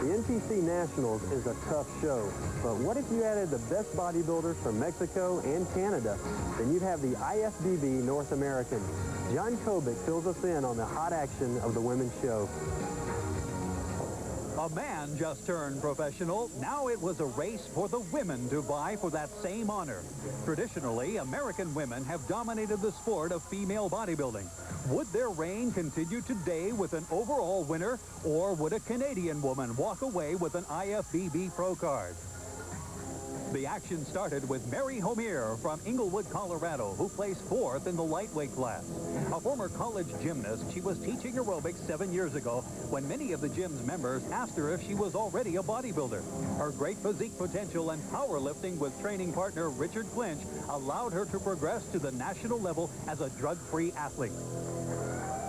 The NPC Nationals is a tough show, but what if you added the best bodybuilders from Mexico and Canada? Then you'd have the IFBB North American. John Kobick fills us in on the hot action of the women's show. A man just turned professional. Now it was a race for the women to vie for that same honor. Traditionally, American women have dominated the sport of female bodybuilding. Would their reign continue today with an overall winner, or would a Canadian woman walk away with an IFBB pro card? The action started with Mary Homier from Inglewood, Colorado, who placed 4th in the lightweight class. A former college gymnast, she was teaching aerobics 7 years ago when many of the gym's members asked her if she was already a bodybuilder. Her great physique potential and powerlifting with training partner Richard Clinch allowed her to progress to the national level as a drug-free athlete.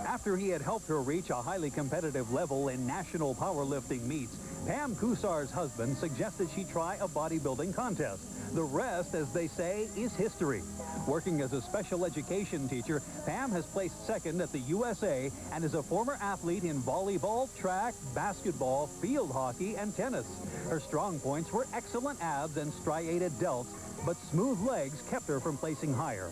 After he had helped her reach a highly competitive level in national powerlifting meets, Pam KUSAR's husband suggested she try a bodybuilding contest. The rest, as they say, is history. Working as a special education teacher, Pam has placed 2nd at the USA and is a former athlete in volleyball, track, basketball, field hockey, and tennis. Her strong points were excellent abs and striated delts, but smooth legs kept her from placing higher.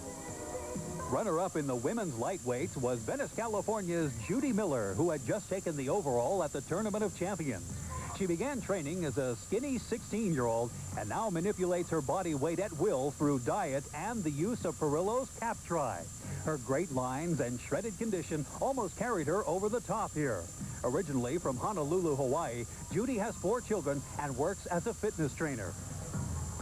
Runner-up in the women's lightweights was Venice, California's Judy Miller, who had just taken the overall at the Tournament of Champions. She began training as a skinny 16-year-old and now manipulates her body weight at will through diet and the use of Perillo's Cap Tri. Her great lines and shredded condition almost carried her over the top here. Originally from Honolulu, Hawaii, Judy has 4 children and works as a fitness trainer.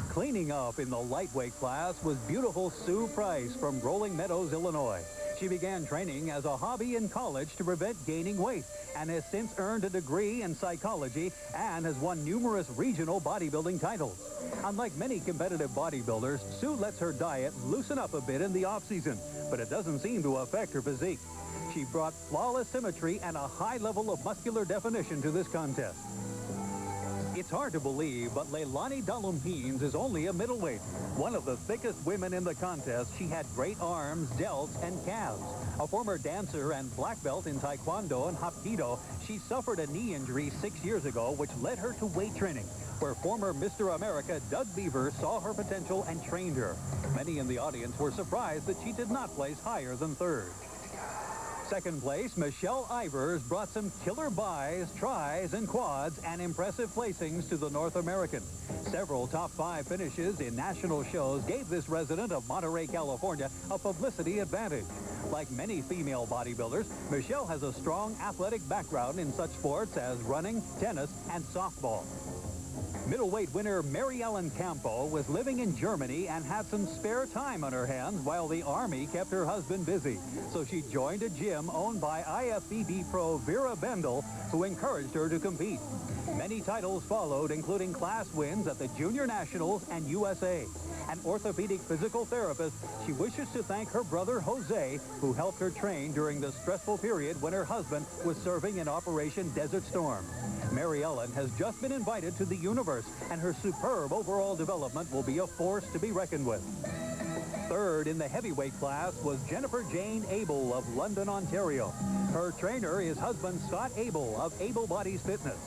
Cleaning up in the lightweight class was beautiful Sue Price from Rolling Meadows, Illinois. She began training as a hobby in college to prevent gaining weight and has since earned a degree in psychology and has won numerous regional bodybuilding titles. Unlike many competitive bodybuilders, Sue lets her diet loosen up a bit in the off-season, but it doesn't seem to affect her physique. She brought flawless symmetry and a high level of muscular definition to this contest. It's hard to believe, but LEILANI DALUMPINES is only a middleweight. One of the thickest women in the contest, she had great arms, delts, and calves. A former dancer and black belt in Taekwondo and Hapkido, she suffered a knee injury 6 years ago, which led her to weight training, where former Mr. America Doug Beaver saw her potential and trained her. Many in the audience were surprised that she did not place higher than 3rd. 2nd place, Michelle Ivers brought some killer buys, tries, and quads and impressive placings to the North American. Several top 5 finishes in national shows gave this resident of Monterey, California, a publicity advantage. Like many female bodybuilders, Michelle has a strong athletic background in such sports as running, tennis, and softball. Middleweight winner Maryellen Campo was living in Germany and had some spare time on her hands while the Army kept her husband busy. So she joined a gym owned by IFBB pro Vera Bendel, who encouraged her to compete. Many titles followed, including class wins at the Junior Nationals and USA. An orthopedic physical therapist, she wishes to thank her brother Jose, who helped her train during the stressful period when her husband was serving in Operation Desert Storm. Maryellen has just been invited to the universe, and her superb overall development will be a force to be reckoned with. 3rd in the heavyweight class was Jennifer Jane ABEL of London, Ontario. Her trainer is husband Scott ABEL of ABEL Bodies Fitness.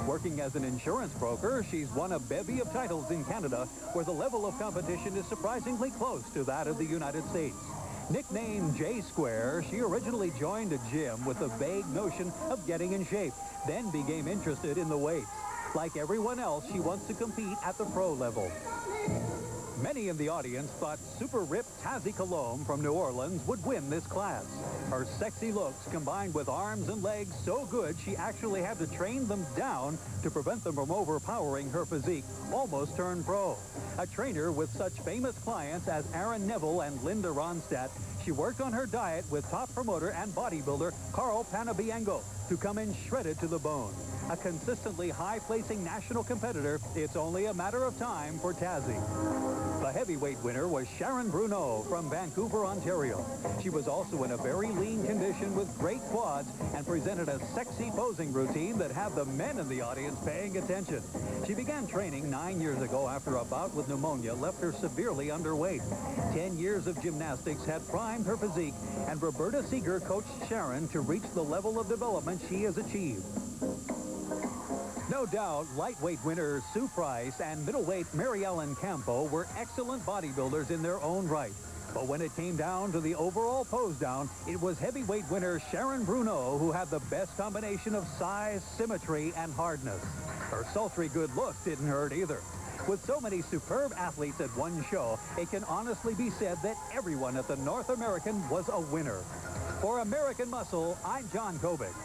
Working as an insurance broker, she's won a bevy of titles in Canada, where the level of competition is surprisingly close to that of the United States. Nicknamed J-Square, she originally joined a gym with the vague notion of getting in shape, then became interested in the weights. Like everyone else, she wants to compete at the pro level. Many in the audience thought super ripped Tazzie Colomb from New Orleans would win this class. Her sexy looks combined with arms and legs so good she actually had to train them down to prevent them from overpowering her physique, almost turned pro. A trainer with such famous clients as Aaron Neville and Linda Ronstadt, she worked on her diet with top promoter and bodybuilder Carl Panabiango to come in shredded to the bone. A consistently high-placing national competitor, it's only a matter of time for Tazzie. The heavyweight winner was Sharon Bruneau from Vancouver, Ontario. She was also in a very lean condition with great quads and presented a sexy posing routine that had the men in the audience paying attention. She began training 9 years ago after a bout with pneumonia left her severely underweight. 10 years of gymnastics had primed her physique, and Roberta Seeger coached Sharon to reach the level of development she has achieved. No doubt, lightweight winner Sue Price and middleweight Maryellen Campo were excellent bodybuilders in their own right. But when it came down to the overall pose down, it was heavyweight winner Sharon Bruneau who had the best combination of size, symmetry, and hardness. Her sultry good looks didn't hurt either. With so many superb athletes at one show, it can honestly be said that everyone at the North American was a winner. For American Muscle, I'm John Kobick.